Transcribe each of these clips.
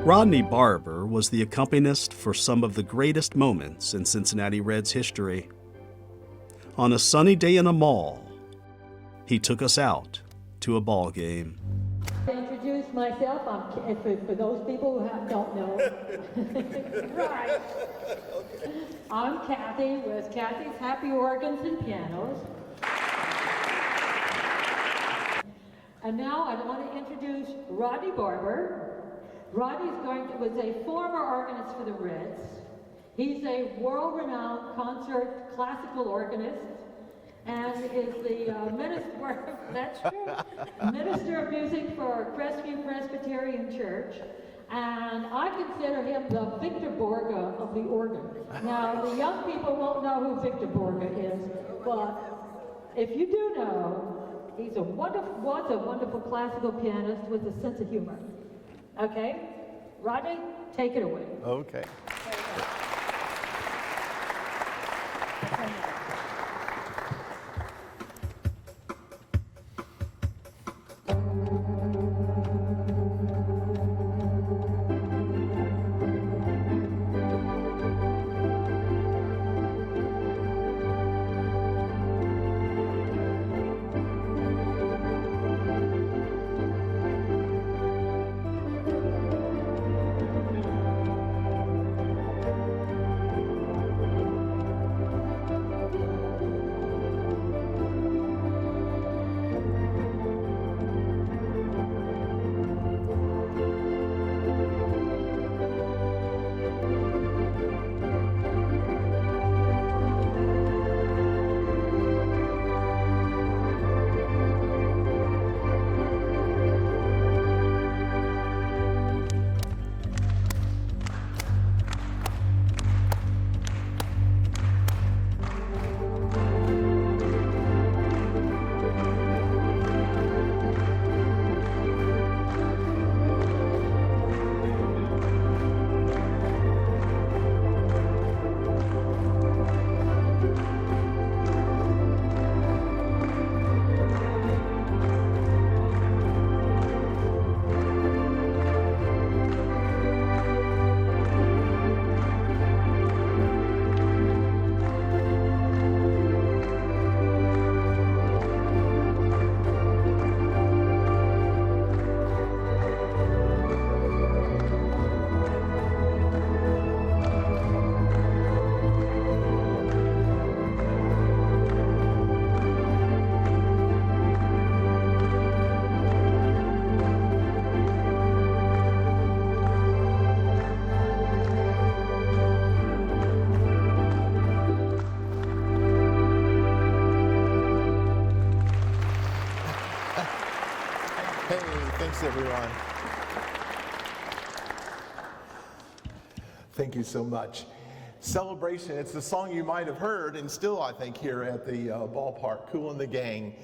Rodney Barbour was the accompanist for some of the greatest moments in Cincinnati Reds history. On a sunny day in a mall, he took us out to a ball game. To introduce myself, for those people who don't know, right. I'm Kathy with Kathy's Happy Organs and Pianos. And now I want to introduce Rodney Barbour. Rodney was a former organist for the Reds. He's a world-renowned concert classical organist and is the minister, that's true, minister of music for Crestview Presbyterian Church. And I consider him the Victor Borge of the organ. Now, the young people won't know who Victor Borge is, but if you do know, he was a wonderful classical pianist with a sense of humor. Okay, Rodney, take it away. Okay. Thanks, everyone. Thank you so much. Celebration, it's the song you might have heard and still, I think, here at the ballpark, Kool and the Gang.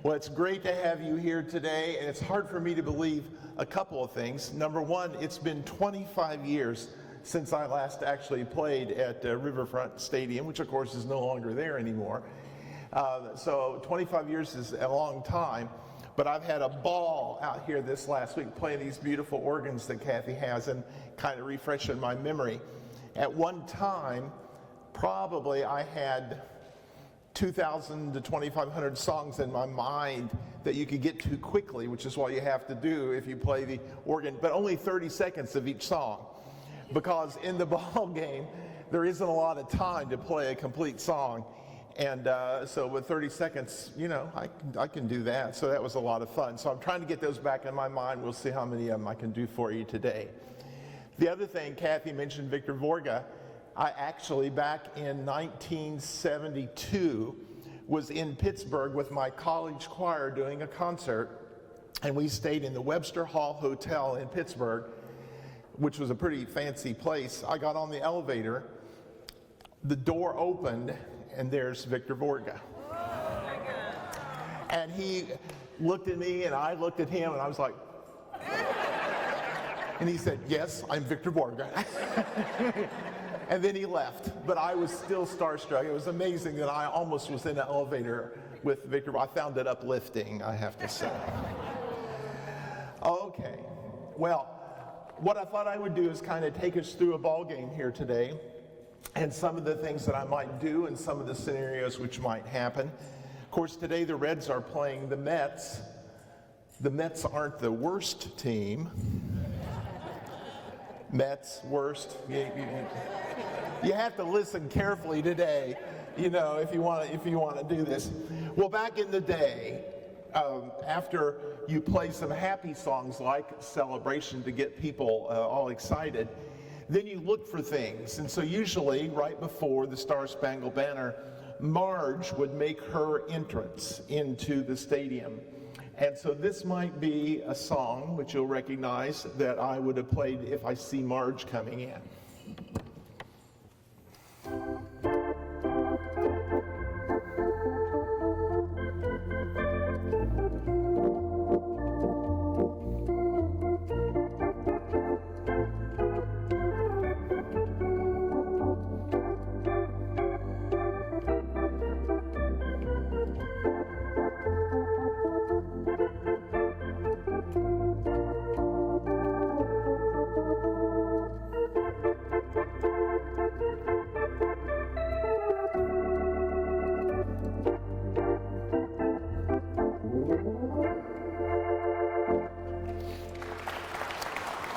Well, it's great to have you here today, and it's hard for me to believe a couple of things. Number one, it's been 25 years since I last actually played at Riverfront Stadium, which of course is no longer there anymore. So 25 years is a long time. But I've had a ball out here this last week playing these beautiful organs that Kathy has and kind of refreshing my memory. At one time, probably I had 2,000 to 2,500 songs in my mind that you could get to quickly, which is what you have to do if you play the organ, but only 30 seconds of each song. Because in the ball game, there isn't a lot of time to play a complete song. And so with 30 seconds, you know, I can do that. So that was a lot of fun. So I'm trying to get those back in my mind. We'll see how many of them I can do for you today. The other thing, Kathy mentioned Victor Borge. I actually, back in 1972, was in Pittsburgh with my college choir doing a concert. And we stayed in the Webster Hall Hotel in Pittsburgh, which was a pretty fancy place. I got on the elevator. The door opened, and there's Victor Borge. And he looked at me, and I looked at him, and I was like, and he said, "Yes, I'm Victor Borge." And then he left, but I was still starstruck. It was amazing that I almost was in an elevator with Victor. I found it uplifting, I have to say. Okay, well, what I thought I would do is kind of take us through a ball game here today, and some of the things that I might do and some of the scenarios which might happen. Of course, today the Reds are playing the Mets. The Mets aren't the worst team. Mets, worst. You have to listen carefully today, you know, if you want to do this. Well, back in the day, after you play some happy songs like Celebration to get people all excited, then you look for things. And so usually right before the Star Spangled Banner, Marge would make her entrance into the stadium. And so this might be a song which you'll recognize that I would have played if I see Marge coming in.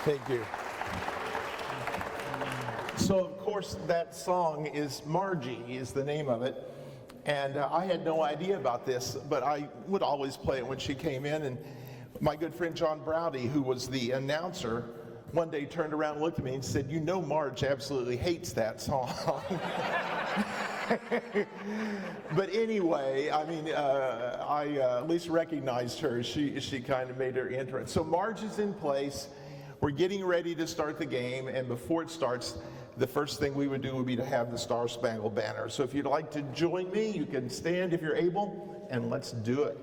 Thank you. So, of course, that song is Margie, is the name of it. And I had no idea about this, but I would always play it when she came in. And my good friend John Browdy, who was the announcer, one day turned around and looked at me and said, "You know Marge absolutely hates that song." But anyway, I mean, I at least recognized her. She kind of made her entrance. So Marge is in place. We're getting ready to start the game, and before it starts, the first thing we would do would be to have the Star Spangled Banner. So if you'd like to join me, you can stand if you're able, and let's do it.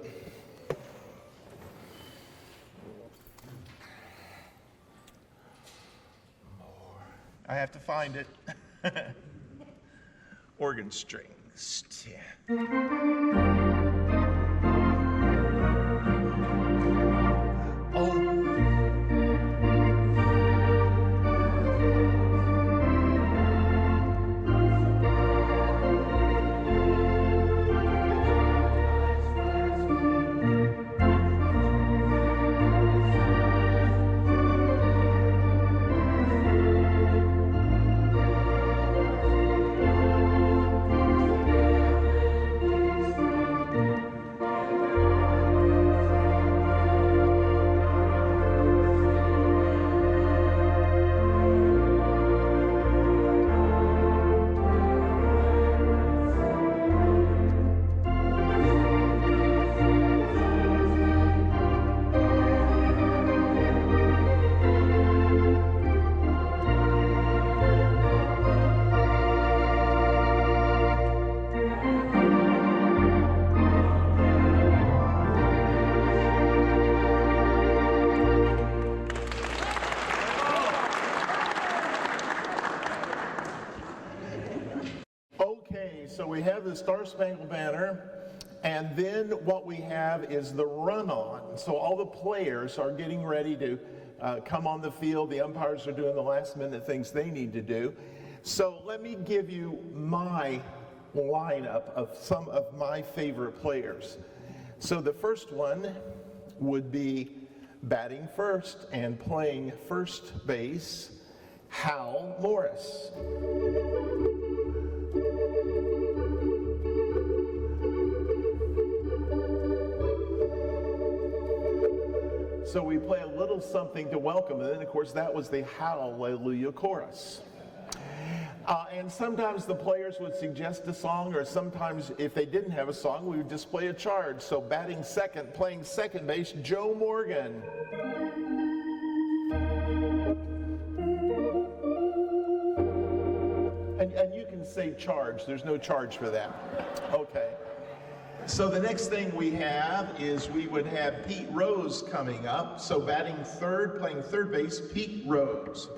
I have to find it. Organ strings. Yeah. So we have the Star Spangled Banner, and then what we have is the run-on. So all the players are getting ready to come on the field. The umpires are doing the last-minute things they need to do. So let me give you my lineup of some of my favorite players. So the first one would be batting first and playing first base, Hal Morris. So we play a little something to welcome, and then of course that was the Hallelujah chorus. And sometimes the players would suggest a song, or sometimes if they didn't have a song, we would just play a charge. So batting second, playing second base, Joe Morgan. And you can say charge, there's no charge for that. Okay. So the next thing we have is we would have Pete Rose coming up. So batting third, playing third base, Pete Rose.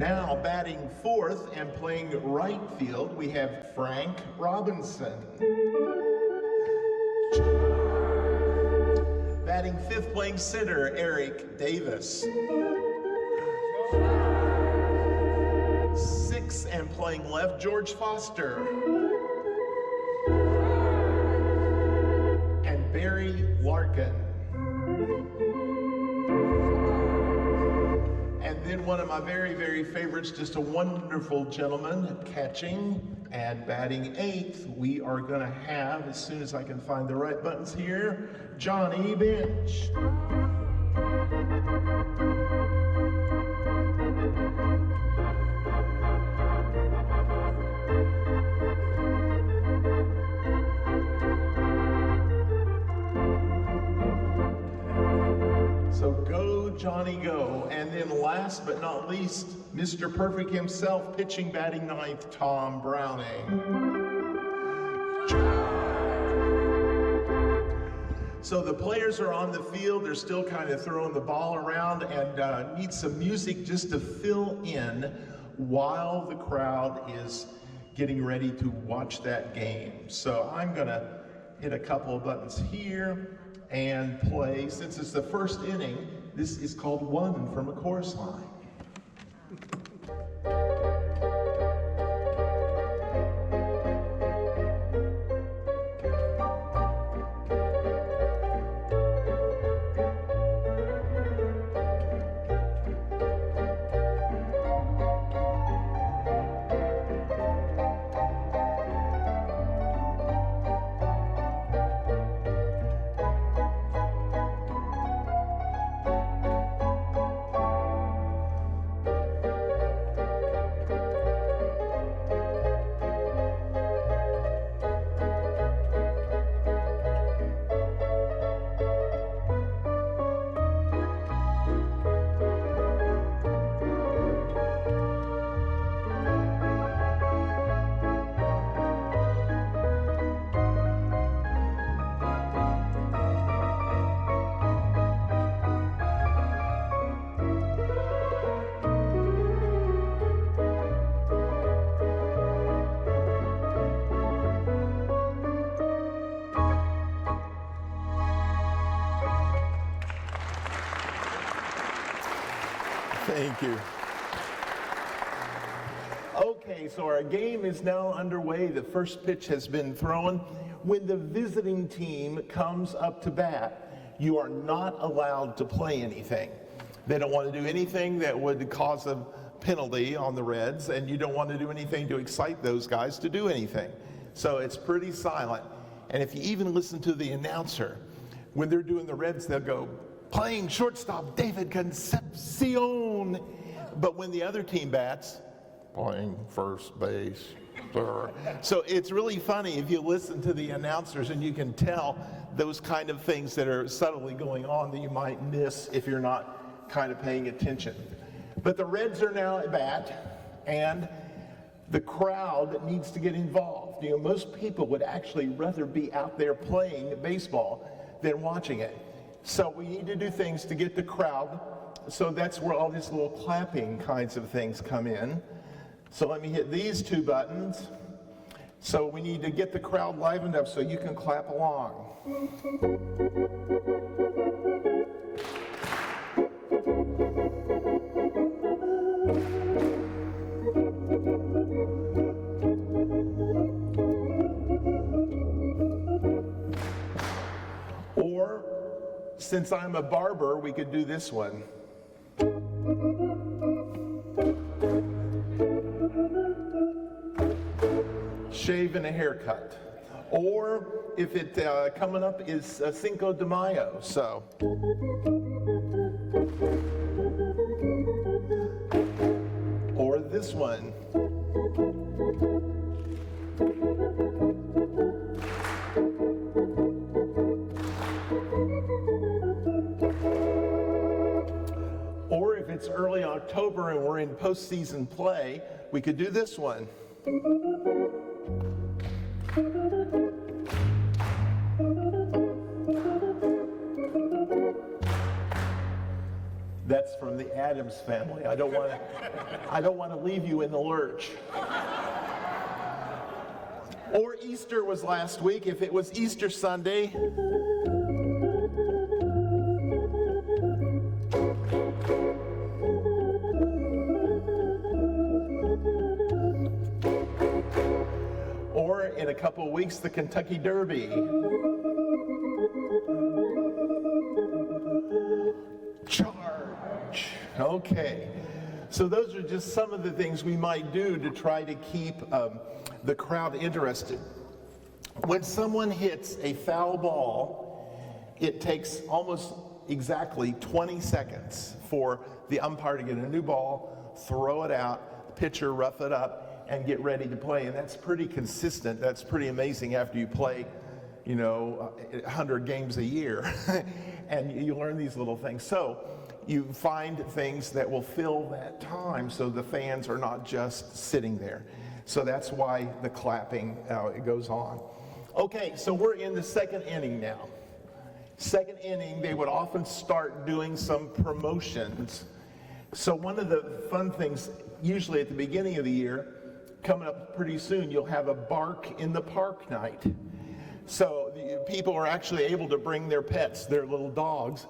Now batting fourth and playing right field, we have Frank Robinson. Batting fifth, playing center, Eric Davis. Sixth and playing left, George Foster. And Barry Larkin. And then one of my very, very favorites, just a wonderful gentleman catching and batting eighth. We are going to have, as soon as I can find the right buttons here, Johnny Bench. So go, Johnny, go. And then last but not least, Mr. Perfect himself, pitching, batting ninth, Tom Browning. So the players are on the field, they're still kind of throwing the ball around and need some music just to fill in while the crowd is getting ready to watch that game. So I'm gonna hit a couple of buttons here and play, since it's the first inning, this is called One from a Chorus Line. Thank you. Okay, so our game is now underway. The first pitch has been thrown. When the visiting team comes up to bat, you are not allowed to play anything. They don't want to do anything that would cause a penalty on the Reds, and you don't want to do anything to excite those guys to do anything. So it's pretty silent. And if you even listen to the announcer, when they're doing the Reds, they'll go, playing shortstop, David Concepcion. But when the other team bats, playing first base, third. So it's really funny if you listen to the announcers and you can tell those kind of things that are subtly going on that you might miss if you're not kind of paying attention. But the Reds are now at bat, and the crowd needs to get involved. You know, most people would actually rather be out there playing baseball than watching it. So we need to do things to get the crowd. So that's where all these little clapping kinds of things come in. So let me hit these two buttons. So we need to get the crowd livened up so you can clap along. Or, since I'm a barber, we could do this one. Shave and a haircut. Or if it coming up is Cinco de Mayo, so. Or this one. Or if it's early October and we're in postseason play, we could do this one. That's from the Addams Family. I don't want to leave you in the lurch. Or Easter was last week. If it was Easter Sunday, or in a couple of weeks, the Kentucky Derby. Charge. Okay. So those are just some of the things we might do to try to keep the crowd interested. When someone hits a foul ball, it takes almost exactly 20 seconds for the umpire to get a new ball, throw it out, the pitcher rough it up, and get ready to play. And that's pretty consistent. That's pretty amazing after you play, 100 games a year. And you learn these little things. So you find things that will fill that time so the fans are not just sitting there. So that's why the clapping, it goes on. Okay, so we're in the second inning now. Second inning, they would often start doing some promotions. So one of the fun things, usually at the beginning of the year, coming up pretty soon, you'll have a Bark in the Park night. So the people are actually able to bring their pets, their little dogs,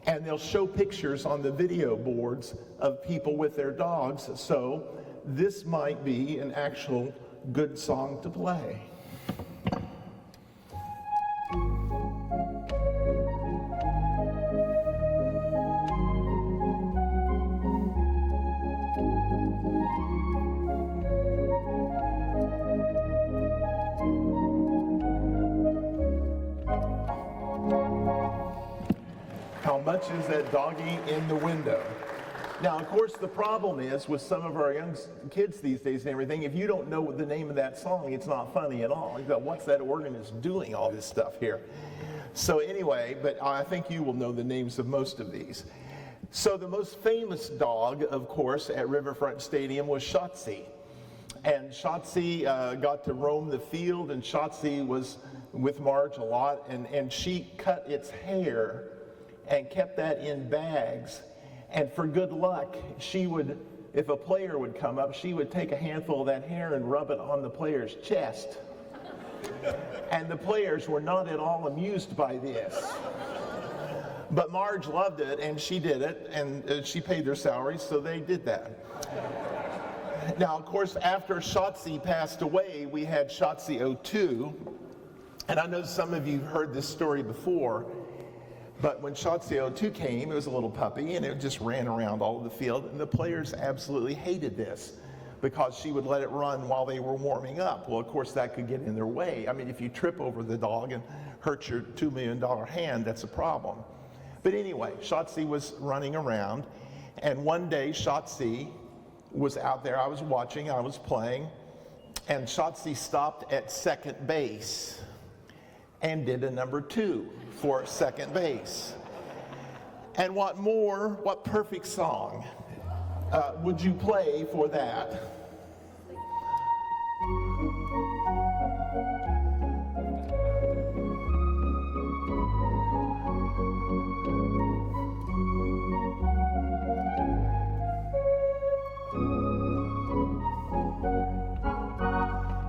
and they'll show pictures on the video boards of people with their dogs. So this might be an actual good song to play. How much is that doggy in the window? Now, of course, the problem is with some of our young kids these days and everything, if you don't know the name of that song, it's not funny at all. You go, what's that organist doing all this stuff here? So anyway, but I think you will know the names of most of these. So the most famous dog, of course, at Riverfront Stadium was Shotzi. And Shotzi got to roam the field, and Shotzi was with Marge a lot, and she cut its hair and kept that in bags. And for good luck, she would, if a player would come up, she would take a handful of that hair and rub it on the player's chest. And the players were not at all amused by this. But Marge loved it, and she did it, and she paid their salaries, so they did that. Now, of course, after Shotzi passed away, we had Shotzi 02. And I know some of you have heard this story before. But when Shotzi 02 came, it was a little puppy, and it just ran around all of the field, and the players absolutely hated this because she would let it run while they were warming up. Well, of course, that could get in their way. I mean, if you trip over the dog and hurt your $2 million hand, that's a problem. But anyway, Shotzi was running around, and one day Shotzi was out there. I was watching, I was playing, and Shotzi stopped at second base and did a number 2 for second base. And what perfect song would you play for that?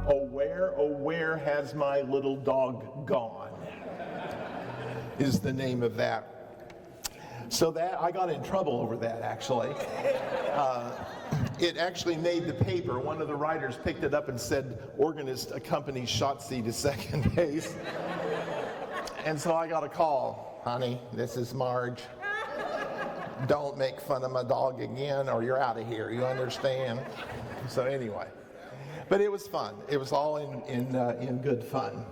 Oh, where has my little dog gone? Is the name of that. So that, I got in trouble over that, actually. It actually made the paper. One of the writers picked it up and said, organist accompanies Shotzi to second base. And so I got a call. Honey, this is Marge. Don't make fun of my dog again or you're out of here, you understand? So anyway, but it was fun. It was all in good fun.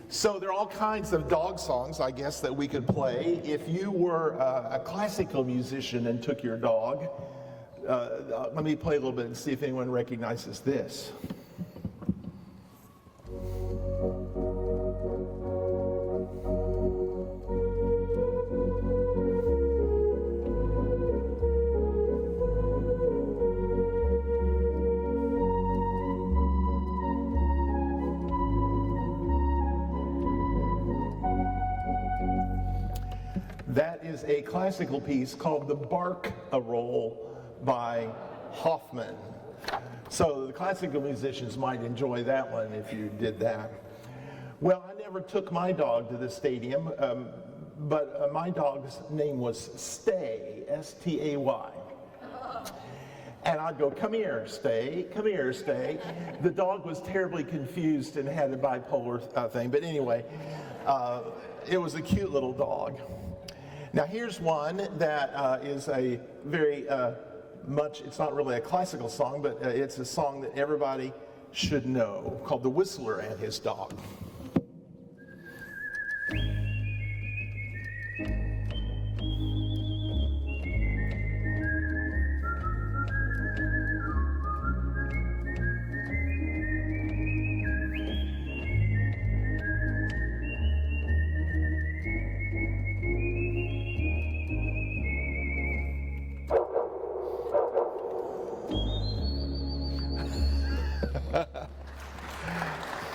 So there are all kinds of dog songs, I guess, that we could play. If you were a classical musician and took your dog, let me play a little bit and see if anyone recognizes this. That is a classical piece called the Bark-a-Roll by Hoffman. So the classical musicians might enjoy that one if you did that. Well, I never took my dog to the stadium, but my dog's name was Stay, S-T-A-Y. And I'd go, come here, Stay, come here, Stay. The dog was terribly confused and had a bipolar thing, but anyway, it was a cute little dog. Now here's one that is a very it's not really a classical song, but it's a song that everybody should know, called The Whistler and His Dog.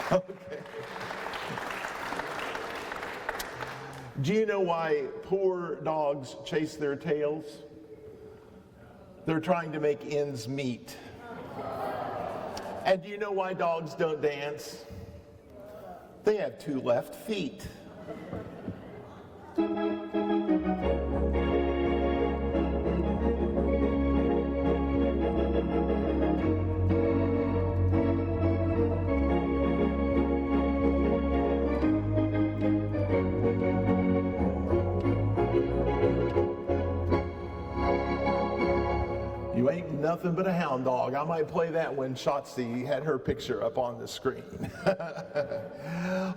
Okay. Do you know why poor dogs chase their tails? They're trying to make ends meet. And do you know why dogs don't dance? They have 2 left feet. You ain't nothing but a hound dog. I might play that when Shotzi had her picture up on the screen.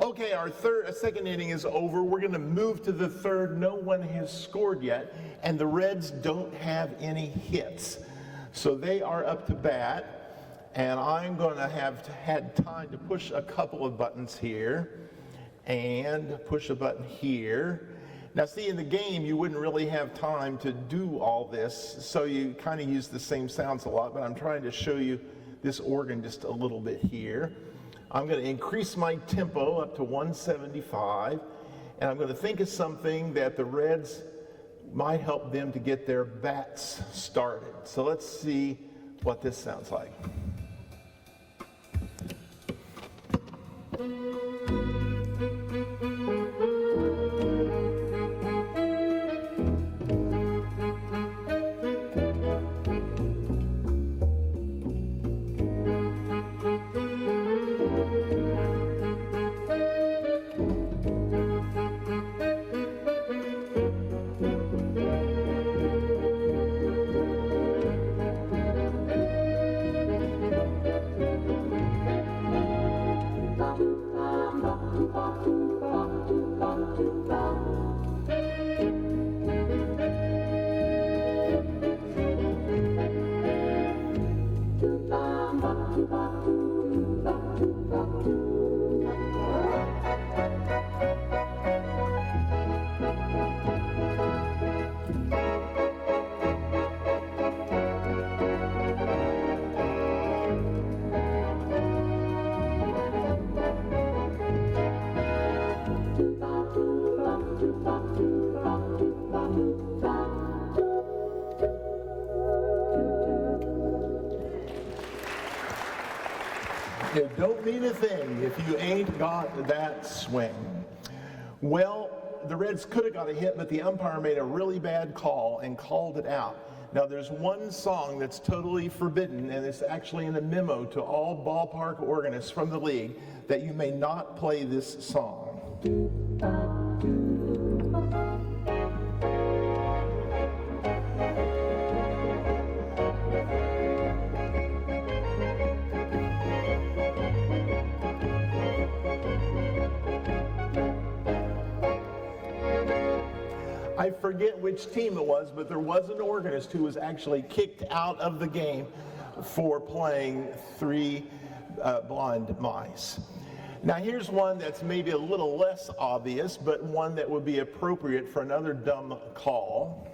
Okay, our second inning is over. We're going to move to the third. No one has scored yet, and the Reds don't have any hits. So they are up to bat, and I'm going to have had time to push a couple of buttons here and push a button here. Now see, in the game, you wouldn't really have time to do all this, so you kind of use the same sounds a lot, but I'm trying to show you this organ just a little bit here. I'm going to increase my tempo up to 175, and I'm going to think of something that the Reds might help them to get their bats started. So let's see what this sounds like. It don't mean a thing if you ain't got that swing. Well, the Reds could have got a hit, but the umpire made a really bad call and called it out. Now, there's one song that's totally forbidden, and it's actually in a memo to all ballpark organists from the league that you may not play this song. I forget which team it was, but there was an organist who was actually kicked out of the game for playing Three Blind Mice. Now here's one that's maybe a little less obvious, but one that would be appropriate for another dumb call.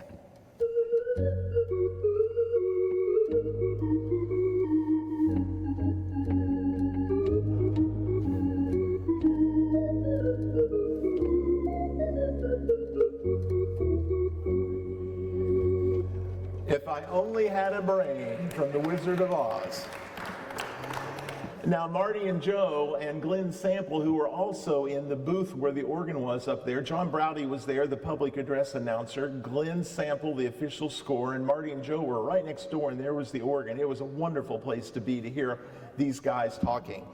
If I Only Had a Brain from The Wizard of Oz. Now, Marty and Joe and Glenn Sample, who were also in the booth where the organ was up there, John Browdy was there, the public address announcer, Glenn Sample, the official score, and Marty and Joe were right next door, and there was the organ. It was a wonderful place to be to hear these guys talking.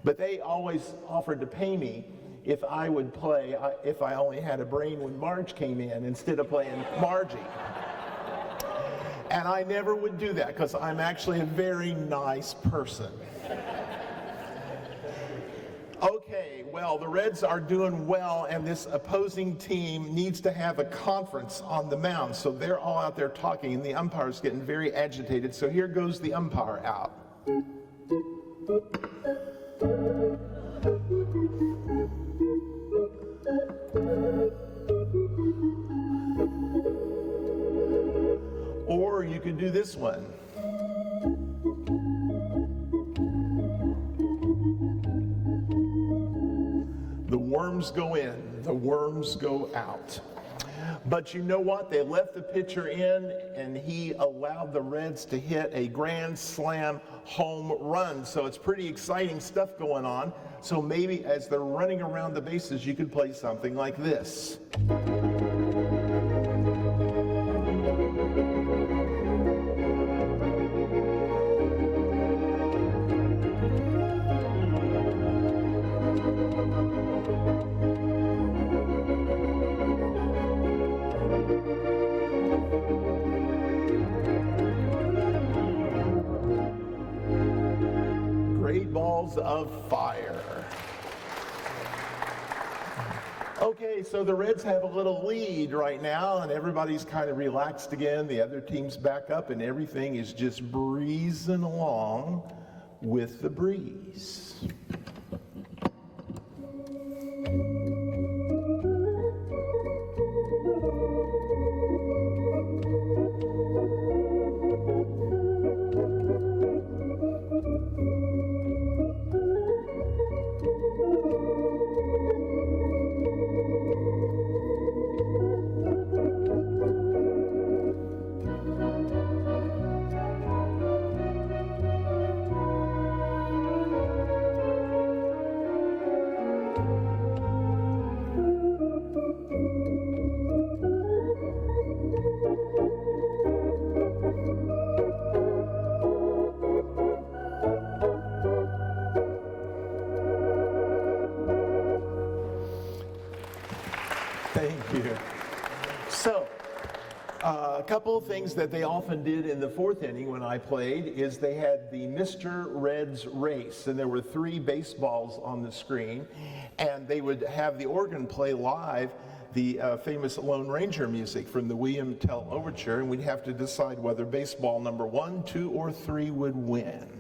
But they always offered to pay me if I would play If I Only Had a Brain when Marge came in instead of playing Margie. And I never would do that because I'm actually a very nice person. Okay, well, the Reds are doing well, and this opposing team needs to have a conference on the mound. So they're all out there talking, and the umpire's getting very agitated. So here goes the umpire out. Or you could do this one. The worms go in, the worms go out. But you know what? They left the pitcher in, and he allowed the Reds to hit a grand slam home run. So it's pretty exciting stuff going on. So maybe as they're running around the bases, you could play something like this. Great balls of fire. Okay, so the Reds have a little lead right now, and everybody's kind of relaxed again. The other team's back up, and everything is just breezing along with the breeze. Thank you. So, a couple of things that they often did in the fourth inning when I played is they had the Mr. Reds race, and there were 3 baseballs on the screen, and they would have the organ play live the famous Lone Ranger music from the William Tell Overture, and we'd have to decide whether baseball number 1, 2, or 3 would win.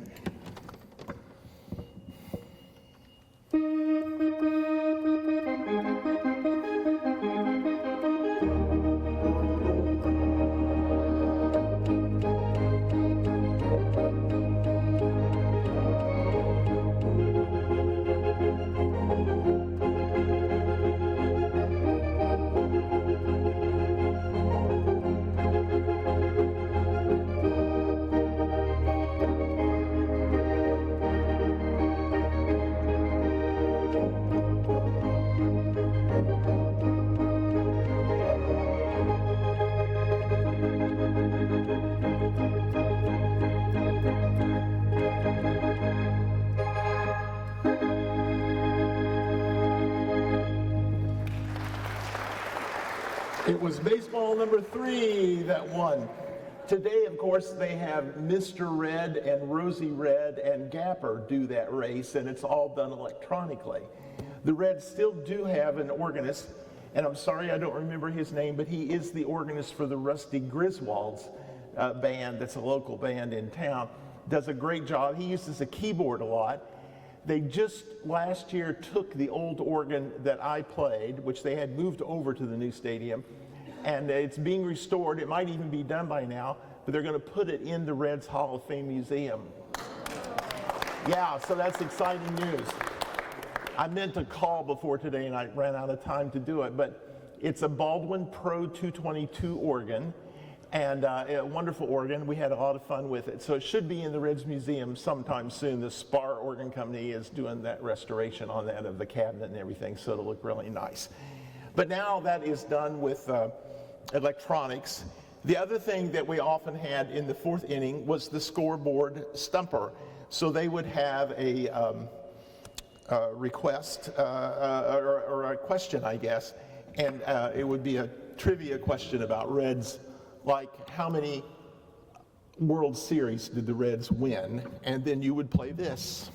It was baseball number 3 that won. Today, of course, they have Mr. Red and Rosie Red and Gapper do that race, and it's all done electronically. The Reds still do have an organist, and I'm sorry I don't remember his name, but he is the organist for the Rusty Griswolds band that's a local band in town. Does a great job. He uses a keyboard a lot. They just last year took the old organ that I played, which they had moved over to the new stadium, and it's being restored. It might even be done by now, but they're going to put it in the Reds Hall of Fame Museum. Yeah, so that's exciting news. I meant to call before today, and I ran out of time to do it, but it's a Baldwin Pro 222 organ, And a wonderful organ. We had a lot of fun with it. So it should be in the Reds Museum sometime soon. The Spar Organ Company is doing that restoration on that of the cabinet and everything, so it'll look really nice. But now that is done with electronics. The other thing that we often had in the fourth inning was the scoreboard stumper. So they would have a request or a question, I guess, and it would be a trivia question about Reds, like how many World Series did the Reds win? And then you would play this.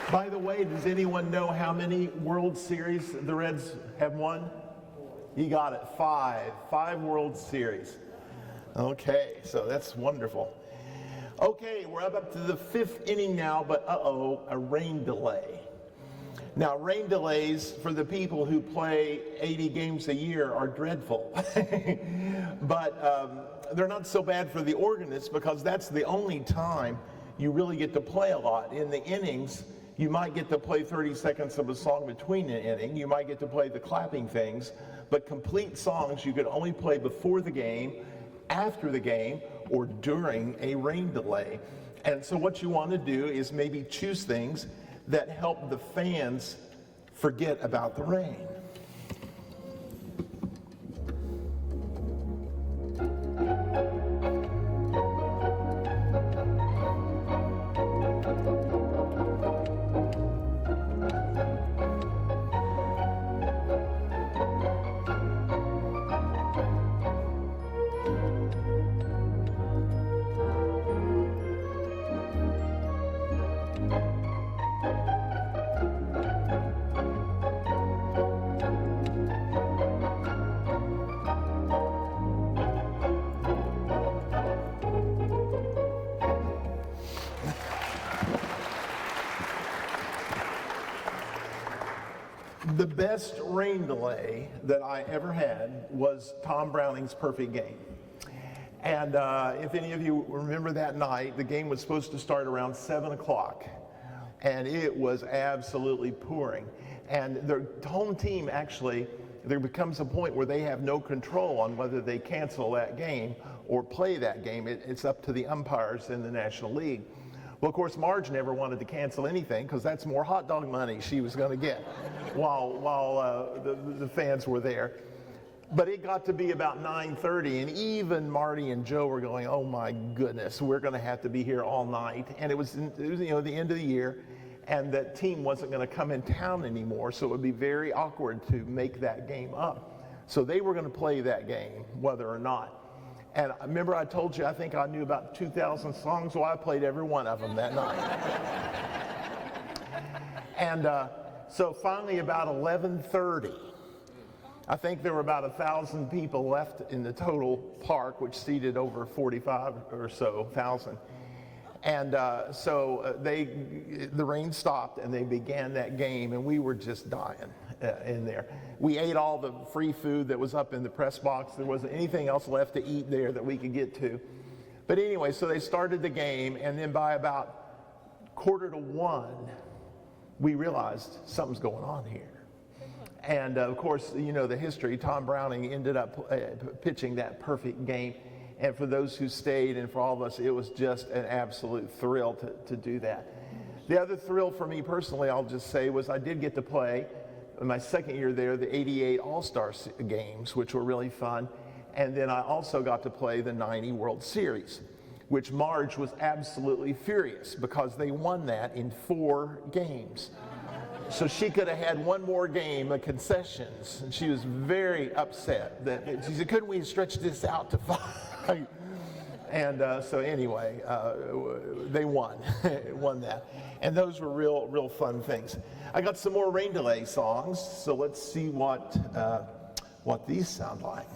By the way, does anyone know how many World Series the Reds have won? You got it, 5. 5 World Series. Okay, so that's wonderful. Okay, we're up to the 5th inning now, but a rain delay. Now, rain delays for the people who play 80 games a year are dreadful. But they're not so bad for the organist, because that's the only time you really get to play a lot. In the innings, you might get to play 30 seconds of a song between an inning. You might get to play the clapping things, but complete songs you could only play before the game, after the game, or during a rain delay. And so what you want to do is maybe choose things that help the fans forget about the rain. The best rain delay that I ever had was Tom Browning's Perfect Game. And if any of you remember that night, the game was supposed to start around 7 o'clock. And it was absolutely pouring. And the home team actually, there becomes a point where they have no control on whether they cancel that game or play that game. It's up to the umpires in the National League. Well, of course, Marge never wanted to cancel anything, because that's more hot dog money she was going to get while the fans were there. But it got to be about 9:30, and even Marty and Joe were going, "Oh my goodness, we're going to have to be here all night." And it was the end of the year, and that team wasn't going to come in town anymore, so it would be very awkward to make that game up. So they were going to play that game, whether or not. And remember, I told you I think I knew about 2,000 songs, so I played every one of them that night. And so finally, about 11:30, I think there were about 1,000 people left in the total park, which seated over 45 or so thousand. And so the rain stopped, and they began that game, and we were just dying in there. We ate all the free food that was up in the press box. There wasn't anything else left to eat there that we could get to. But anyway, so they started the game, and then by about 1:45, we realized something's going on here. And of course, you know the history. Tom Browning ended up pitching that perfect game. And for those who stayed, and for all of us, it was just an absolute thrill to do that. The other thrill for me personally, I'll just say, was I did get to play in my second year there, the '88 All-Star games, which were really fun. And then I also got to play the '90 World Series, which Marge was absolutely furious because they won that in 4 games. So she could have had one more game of concessions, and she was very upset. She said, "Couldn't we stretch this out to 5?" And so anyway, they won that. And those were real fun things. I got some more rain delay songs, so let's see what these sound like.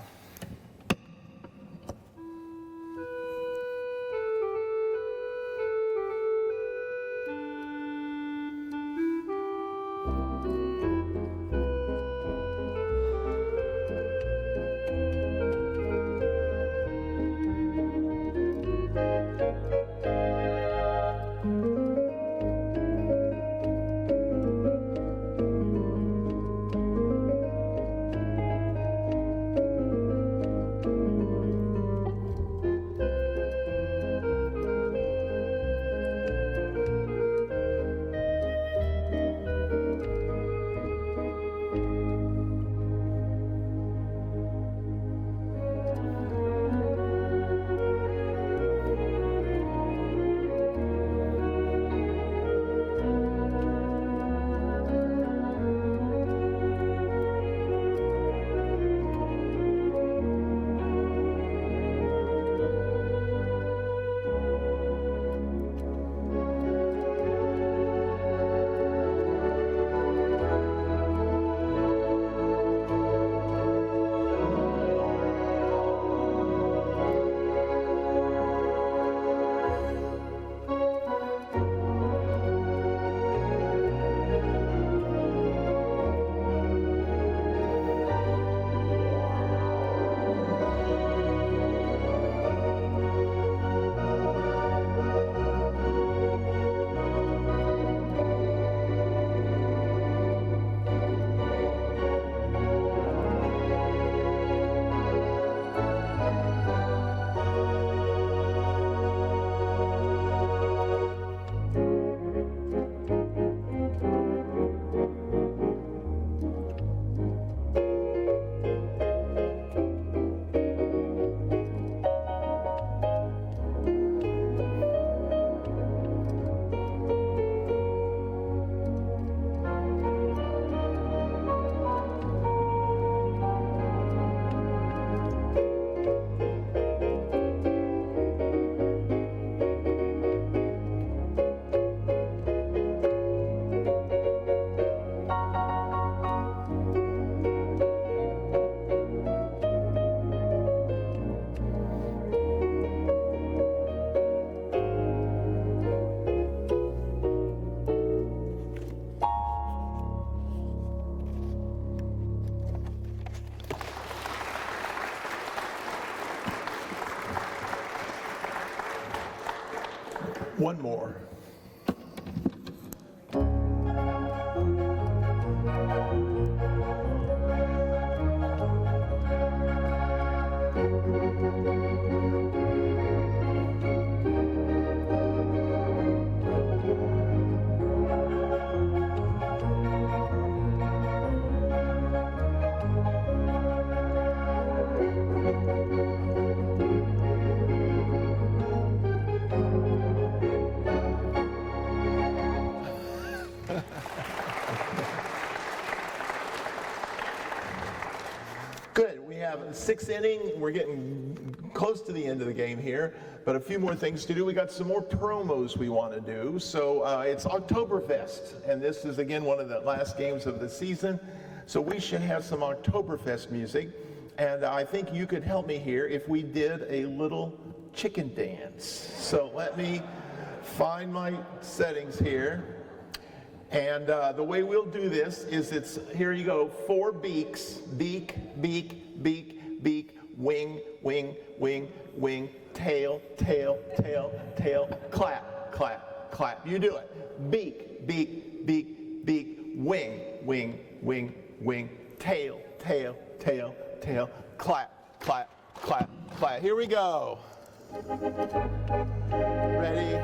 One more. Good, we have a sixth inning. We're getting close to the end of the game here, but a few more things to do. We got some more promos we want to do. So it's Oktoberfest, and this is again one of the last games of the season. So we should have some Oktoberfest music, and I think you could help me here if we did a little chicken dance. So let me find my settings here. And the way we'll do this is here you go, 4 beaks, beak, beak, beak, beak, wing, wing, wing, wing, tail, tail, tail, tail, clap, clap, clap. You do it. Beak, beak, beak, beak, wing, wing, wing, wing, tail, tail, tail, tail, clap, clap, clap, clap. Here we go. Ready?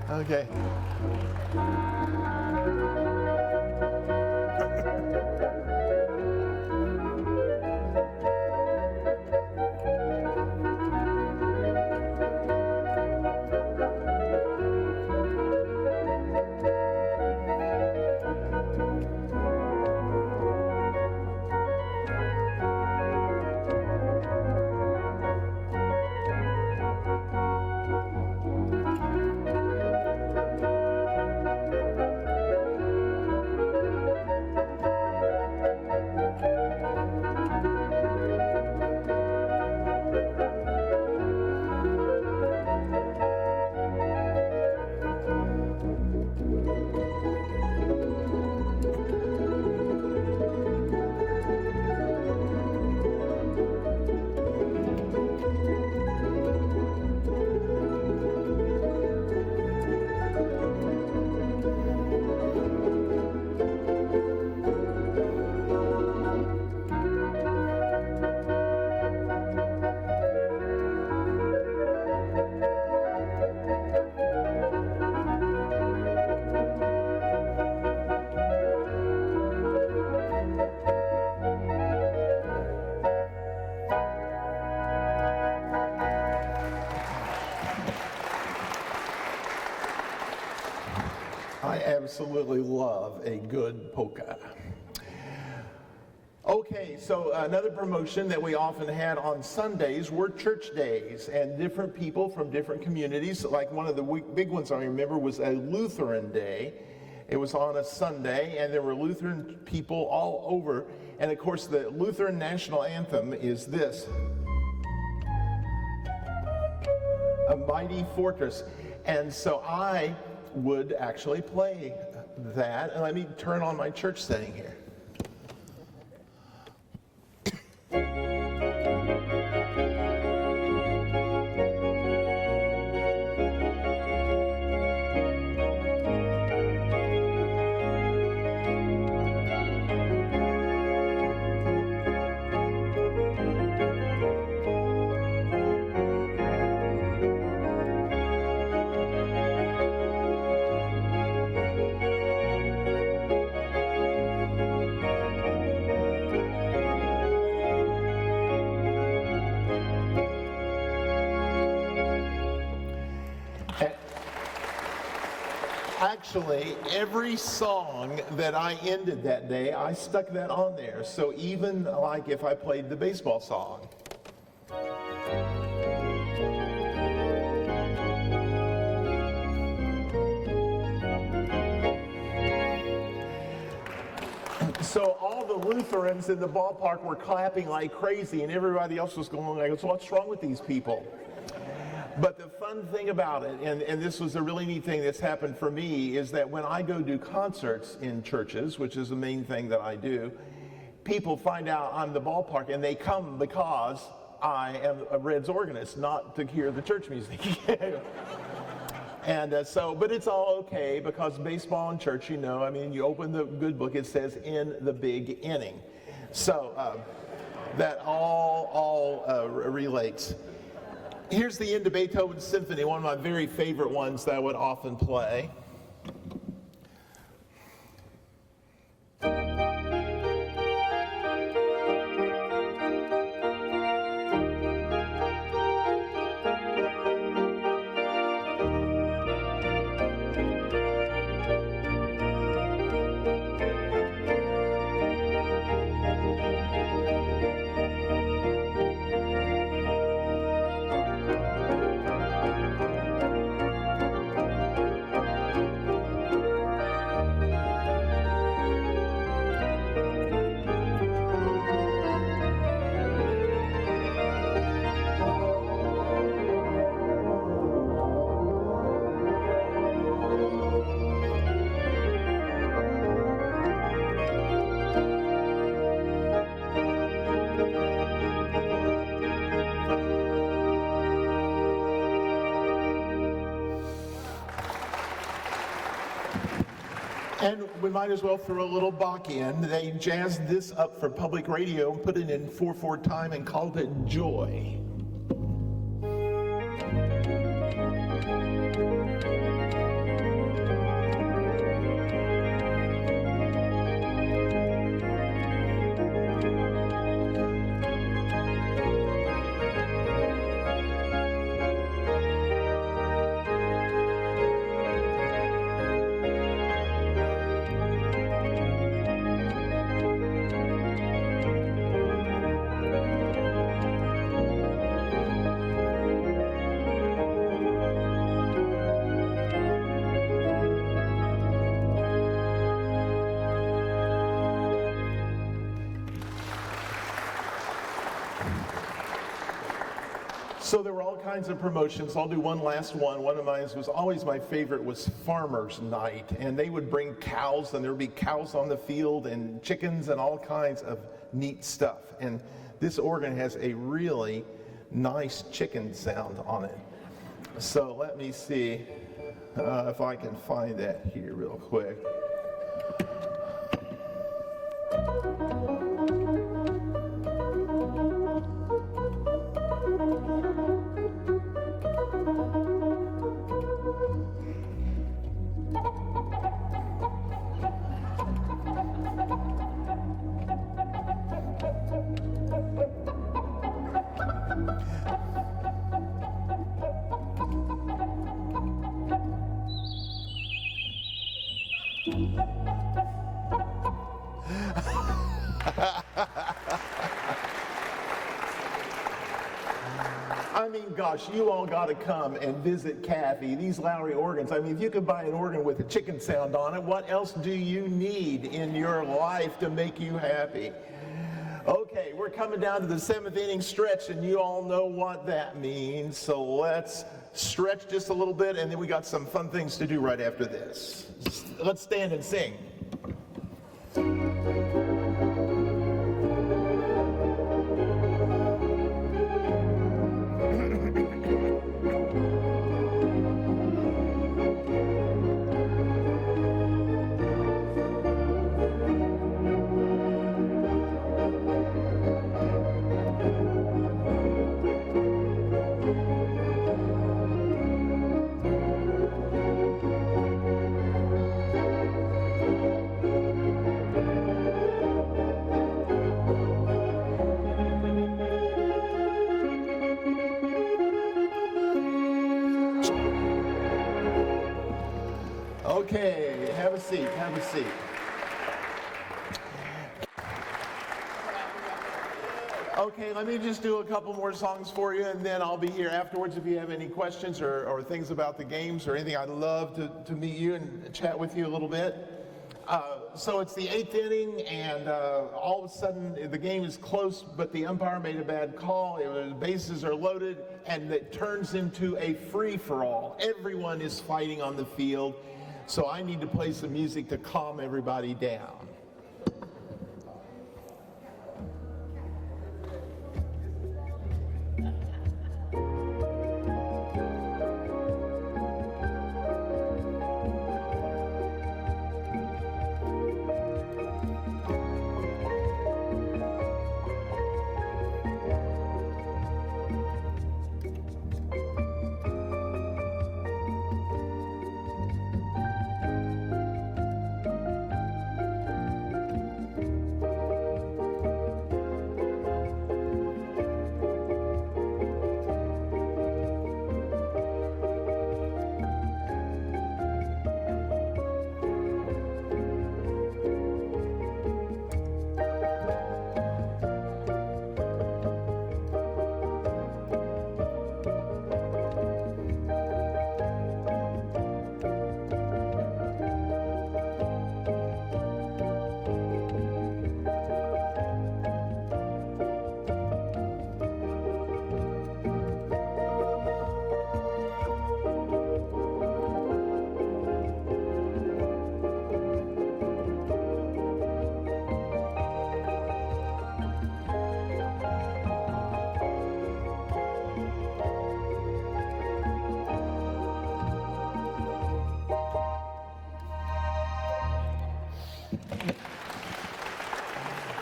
Okay. I absolutely love a good polka. Okay, so another promotion that we often had on Sundays were church days, and different people from different communities, like one of the big ones I remember was a Lutheran day. It was on a Sunday, and there were Lutheran people all over, and of course the Lutheran national anthem is this: "A Mighty Fortress." And so I would actually play that, and let me turn on my church setting here. Actually, every song that I ended that day, I stuck that on there. So even like if I played the baseball song. So all the Lutherans in the ballpark were clapping like crazy, and everybody else was going like, so what's wrong with these people? But the fun thing about it, and this was a really neat thing that's happened for me, is that when I go do concerts in churches, which is the main thing that I do, people find out I'm the ballpark, and they come because I am a Reds organist, not to hear the church music. And but it's all okay, because baseball and church, you know, I mean, you open the good book, it says in the big inning. So that all relates. Here's the end of Beethoven's Symphony, one of my very favorite ones that I would often play. And we might as well throw a little Bach in. They jazzed this up for public radio and put it in 4/4 time and called it Joy. So there were all kinds of promotions. I'll do one last one. One of mine was always my favorite was Farmer's Night. And they would bring cows, and there would be cows on the field and chickens and all kinds of neat stuff. And this organ has a really nice chicken sound on it. So let me see if I can find that here real quick. I mean, gosh, you all got to come and visit Kathy. These Lowrey organs, I mean, if you could buy an organ with a chicken sound on it, what else do you need in your life to make you happy? Okay, we're coming down to the 7th inning stretch, and you all know what that means. So let's stretch just a little bit, and then we got some fun things to do right after this. Let's stand and sing. Okay, have a seat, have a seat. Okay, let me just do a couple more songs for you, and then I'll be here afterwards if you have any questions or things about the games or anything. I'd love to meet you and chat with you a little bit. So it's the 8th inning, and all of a sudden the game is close, but the umpire made a bad call. The bases are loaded, and it turns into a free-for-all. Everyone is fighting on the field, so I need to play some music to calm everybody down.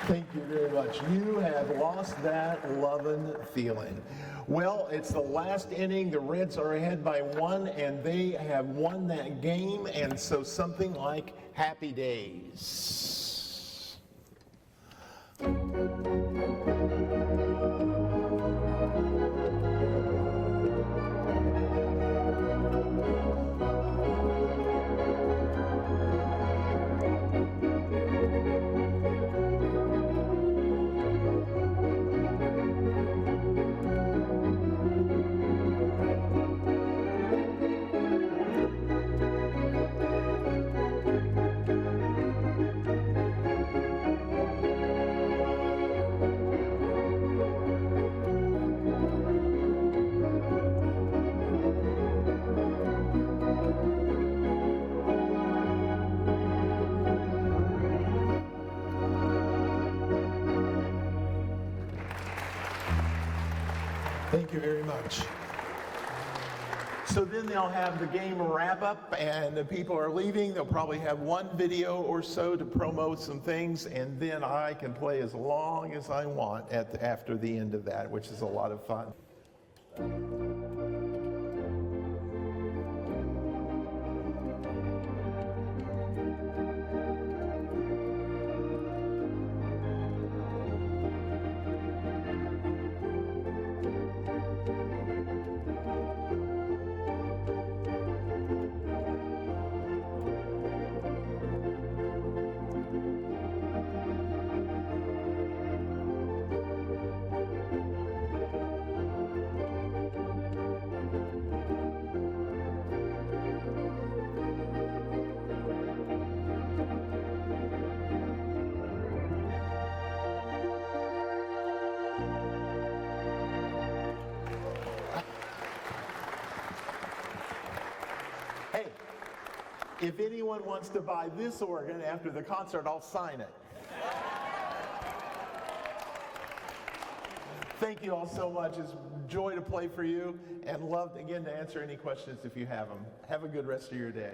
Thank you very much. You have lost that lovin' feeling. Well, it's the last inning. The Reds are ahead by 1, and they have won that game, and so something like happy days. Thank you very much. So then they'll have the game wrap up, and the people are leaving. They'll probably have one video or so to promote some things, and then I can play as long as I want after the end of that, which is a lot of fun. If anyone wants to buy this organ after the concert, I'll sign it. Thank you all so much. It's a joy to play for you, and love, again, to answer any questions if you have them. Have a good rest of your day.